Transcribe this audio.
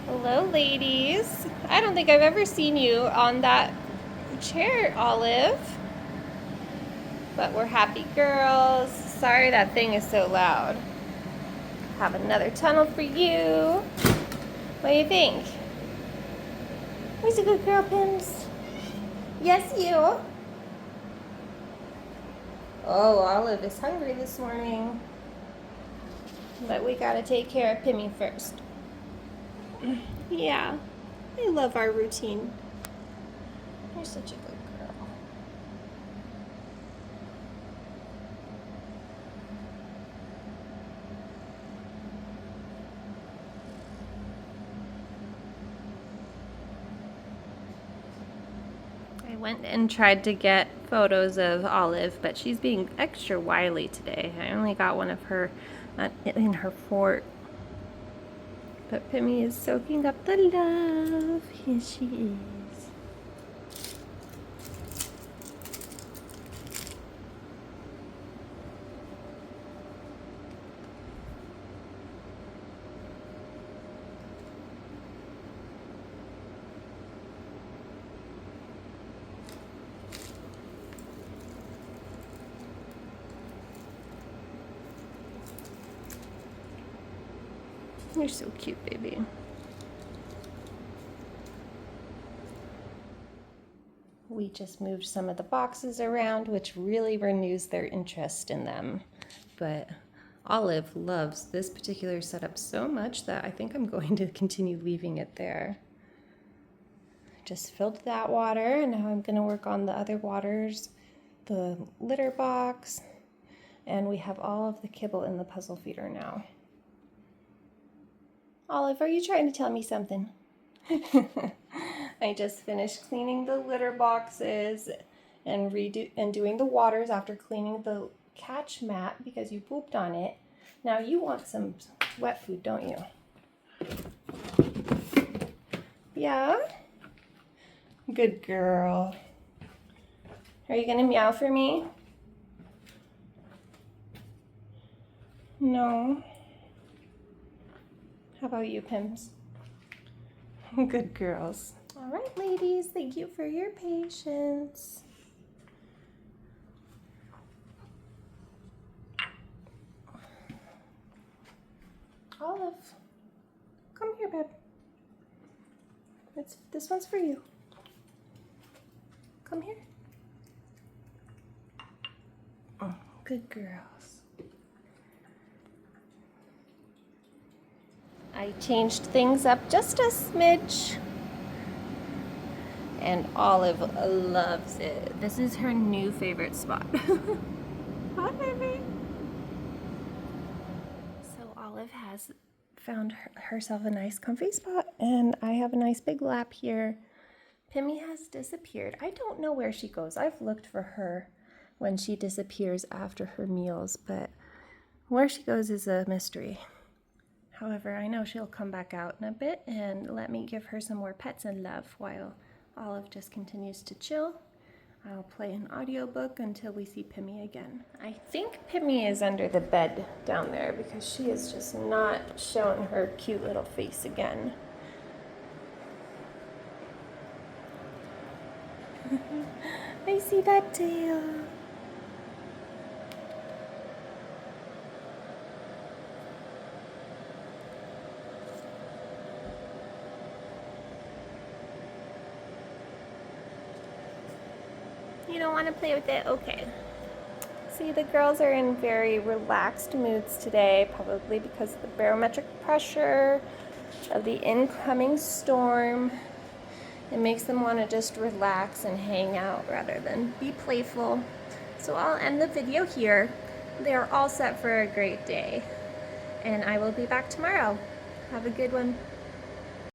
Hello, ladies. I don't think I've ever seen you on that chair, Olive. But we're happy girls. Sorry that thing is so loud. Have another tunnel for you. What do you think? Who's a good girl, Pims? Yes, you. Oh, Olive is hungry this morning. But we gotta take care of Pimmy first. Yeah, I love our routine. You're such a good girl. I went and tried to get photos of Olive, but she's being extra wily today. I only got one of her in her fort. But Pimmy is soaking up the love. Here she is. You're so cute, baby. We just moved some of the boxes around, which really renews their interest in them. But Olive loves this particular setup so much that I think I'm going to continue leaving it there. Just filled that water, and now I'm going to work on the other waters, the litter box, and we have all of the kibble in the puzzle feeder now. Olive, are you trying to tell me something? I just finished cleaning the litter boxes and doing the waters after cleaning the catch mat because you pooped on it. Now you want some wet food, don't you? Yeah? Good girl. Are you gonna meow for me? No. How about you, Pims? Good girls. All right, ladies, thank you for your patience. Olive, come here, babe. This one's for you. Come here. Oh, good girls. I changed things up just a smidge. And Olive loves it. This is her new favorite spot. Hi, baby. So Olive has found herself a nice comfy spot, and I have a nice big lap here. Pimmy has disappeared. I don't know where she goes. I've looked for her when she disappears after her meals, but where she goes is a mystery. However, I know she'll come back out in a bit and let me give her some more pets and love while Olive just continues to chill. I'll play an audiobook until we see Pimmy again. I think Pimmy is under the bed down there because she is just not showing her cute little face again. I see that tail. You don't want to play with it? Okay. See, the girls are in very relaxed moods today, probably because of the barometric pressure of the incoming storm. It makes them want to just relax and hang out rather than be playful. So I'll end the video here. They're all set for a great day. And I will be back tomorrow. Have a good one.